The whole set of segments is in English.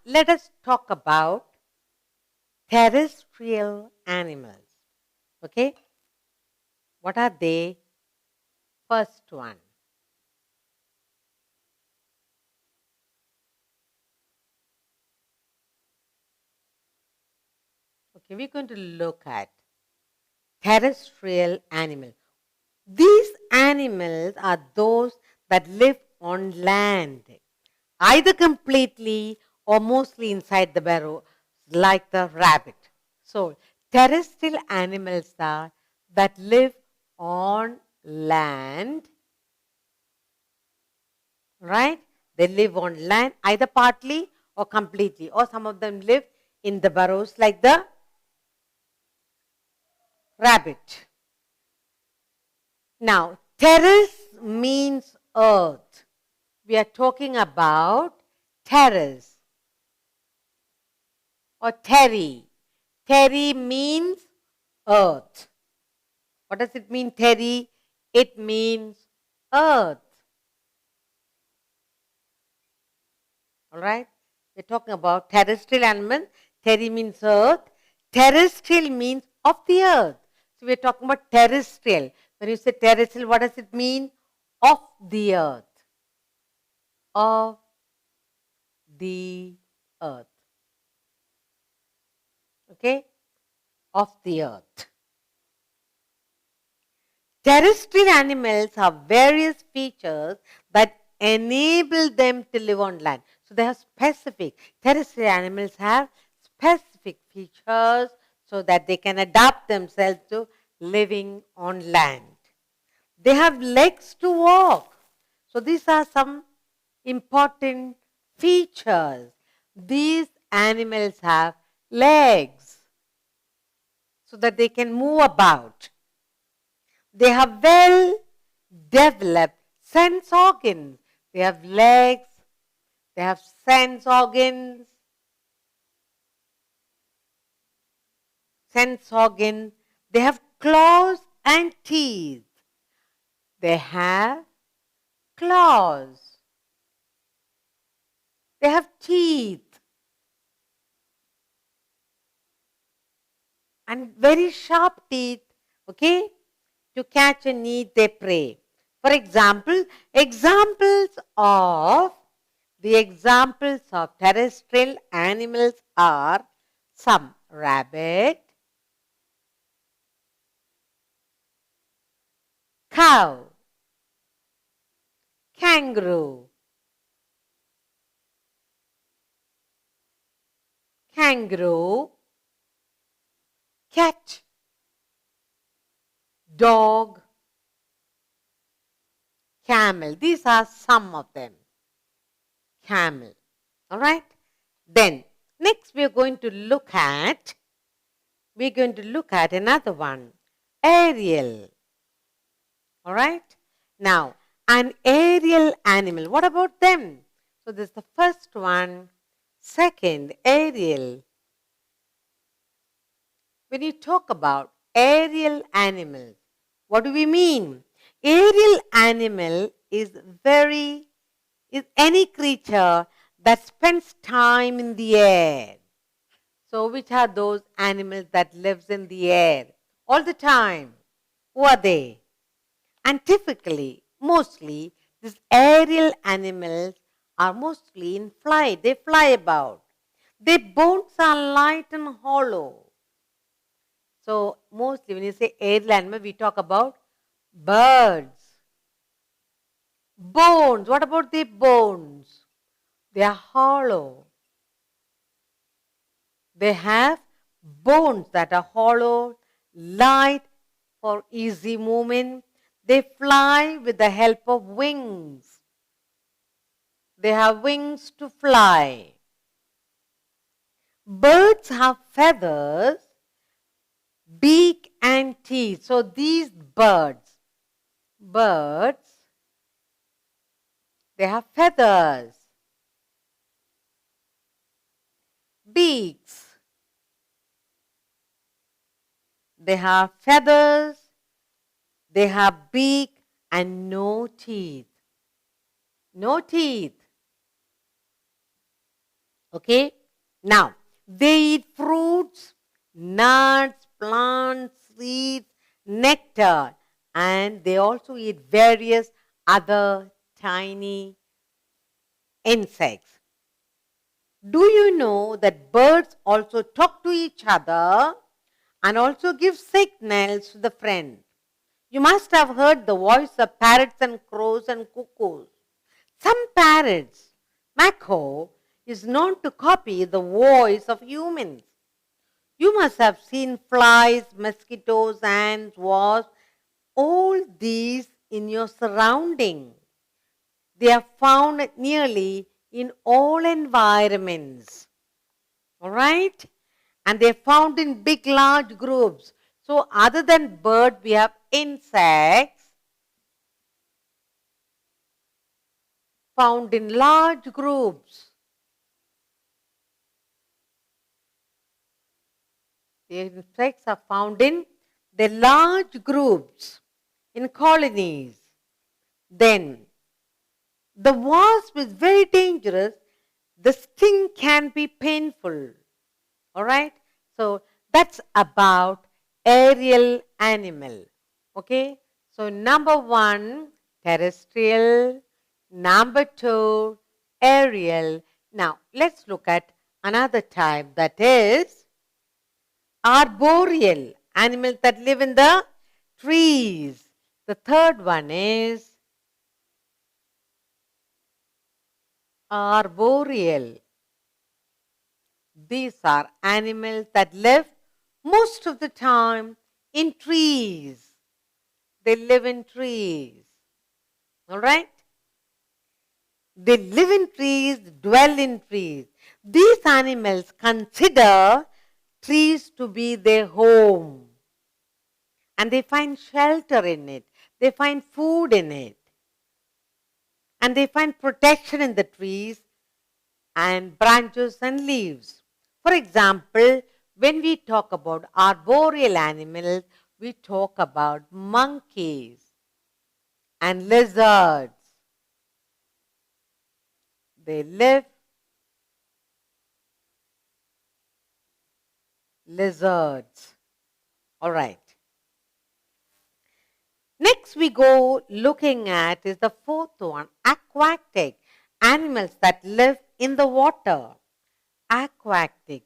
let us talk about terrestrial animals. Okay? What are they? First one. Okay, we're going to look at terrestrial animals. These animals are those that live on land, either completely or mostly inside the burrow, like the rabbit. So, terrestrial animals are that live on land, right? They live on land either partly or completely, or some of them live in the burrows like the rabbit. Now, terrace means earth. We are talking about terrace or terry. Terry means earth. What does it mean, terry? It means earth. All right? We're talking about terrestrial animals. Terry means earth. Terrestrial means of the earth. So we're talking about terrestrial. When you say terrestrial, what does it mean? Of the earth. Of the earth. Okay? Of the earth. Terrestrial animals have various features that enable them to live on land. So they have specific, terrestrial animals have specific features so that they can adapt themselves to living on land. They have legs to walk. So these are some important features. These animals have legs so that they can move about. They have well developed sense organs. They have legs, they have sense organs, they have claws and teeth. They have claws. They have teeth. And very sharp teeth, okay, to catch and eat their prey. For example, examples of terrestrial animals are some rabbit, cow, kangaroo, cat, dog, camel. These are some of them. Camel. All right. Then next we're going to look at another one. Aerial. All right. Now, an aerial animal. What about them? So this is the first one. Second, aerial. When you talk about aerial animals, what do we mean? Aerial animal is any creature that spends time in the air. So which are those animals that lives in the air all the time? Who are they? And typically, mostly, these aerial animals are mostly in flight. They fly about. Their bones are light and hollow. So mostly when you say aerial animal, we talk about birds. Bones. What about the bones? They are hollow. They have bones that are hollow, light for easy movement. They fly with the help of wings. They have wings to fly. Birds have feathers, beak and teeth. So these birds, they have feathers, beaks. They have feathers, they have beak and no teeth. No teeth. Okay? Now, they eat fruits, nuts, plants, seeds, nectar, and they also eat various other tiny insects. Do you know that birds also talk to each other and also give signals to the friend? You must have heard the voice of parrots and crows and cuckoos. Some parrots, macaw, is known to copy the voice of humans. You must have seen flies, mosquitoes, ants, wasps, all these in your surrounding. They are found nearly in all environments. All right? And they're found in big, large groups. So other than bird, we have insects found in large groups. The insects are found in the large groups, in colonies. Then, the wasp is very dangerous. The sting can be painful. All right? So, that's about aerial animal. Okay? So, number 1, terrestrial. Number 2, aerial. Now, let's look at another type, that is arboreal, animals that live in the trees. The third one is arboreal. These are animals that live most of the time in trees. They live in trees. All right? They live in trees, dwell in trees. These animals consider trees to be their home. And they find shelter in it. They find food in it. And they find protection in the trees and branches and leaves. For example, when we talk about arboreal animals, we talk about monkeys and lizards. They live lizards. All right. Next we go looking at is the fourth one, aquatic, animals that live in the water. Aquatic.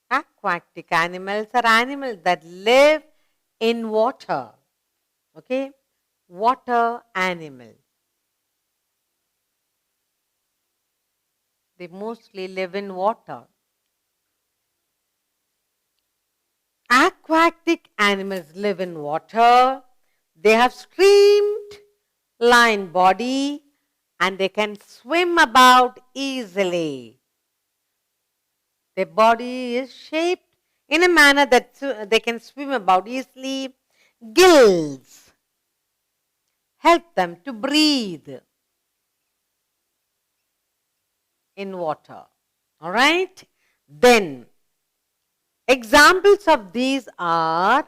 Aquatic animals are animals that live in water. Okay? Water animals. They mostly live in water. Aquatic animals live in water. They have streamlined body and they can swim about easily. Their body is shaped in a manner that they can swim about easily. Gills help them to breathe in water. All right? Then, examples of these are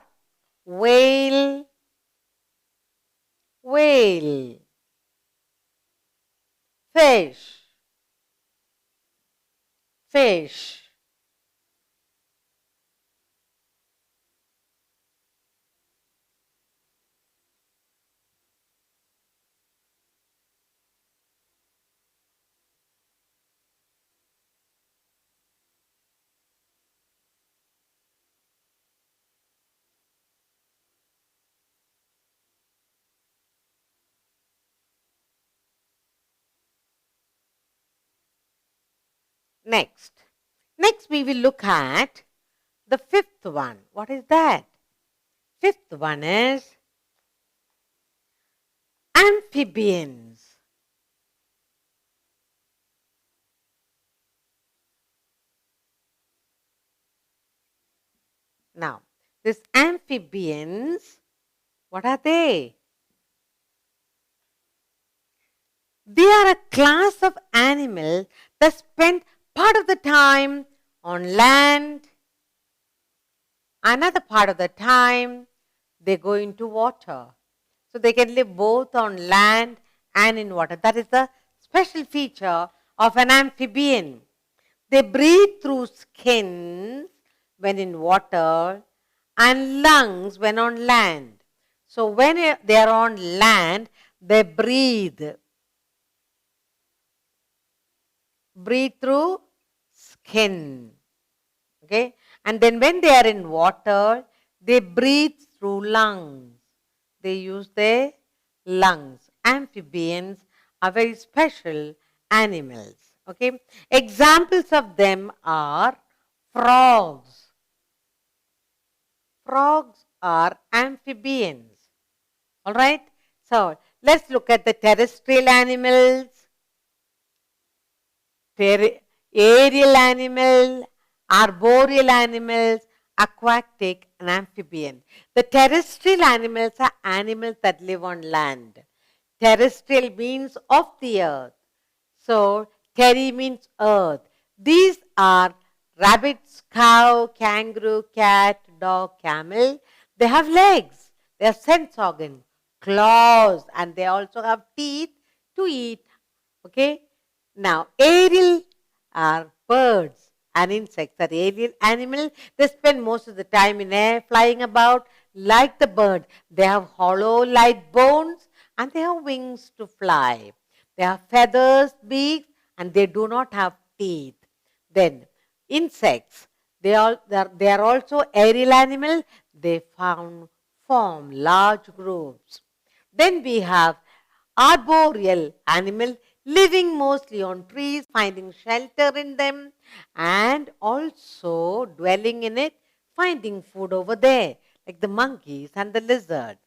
whale, fish, Next we will look at the fifth one. What is that? Fifth one is amphibians. Now, these amphibians, what are they? They are a class of animals that spend part of the time on land, another part of the time they go into water. So they can live both on land and in water. That is the special feature of an amphibian. They breathe through skins when in water and lungs when on land. So when they are on land, they breathe through skin. Okay? And then when they are in water, they breathe through lungs. They use their lungs. Amphibians are very special animals. Okay? Examples of them are frogs. Frogs are amphibians. All right? So, let's look at the terrestrial animals. Aerial animal, arboreal animals, aquatic and amphibian. The terrestrial animals are animals that live on land. Terrestrial means of the earth. So, terry means earth. These are rabbits, cow, kangaroo, cat, dog, camel. They have legs. They have sense organ, claws, and they also have teeth to eat. Okay? Now, aerial are birds and insects are aerial animals. They spend most of the time in air, flying about like the bird. They have hollow, light bones, and they have wings to fly. They have feathers, beaks, and they do not have teeth. Then, insects, they are also aerial animals. They form large groups. Then we have arboreal animals living mostly on trees, finding shelter in them, and also dwelling in it, finding food over there, like the monkeys and the lizard.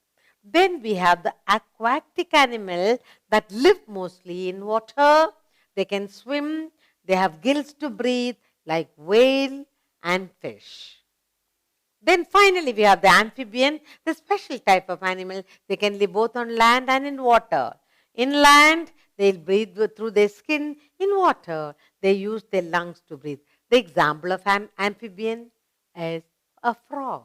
Then we have the aquatic animals that live mostly in water. They can swim, they have gills to breathe, like whale and fish. Then finally we have the amphibian, the special type of animal. They can live both on land and in water. In land, they'll breathe through their skin. In water, they use their lungs to breathe. The example of an amphibian is a frog.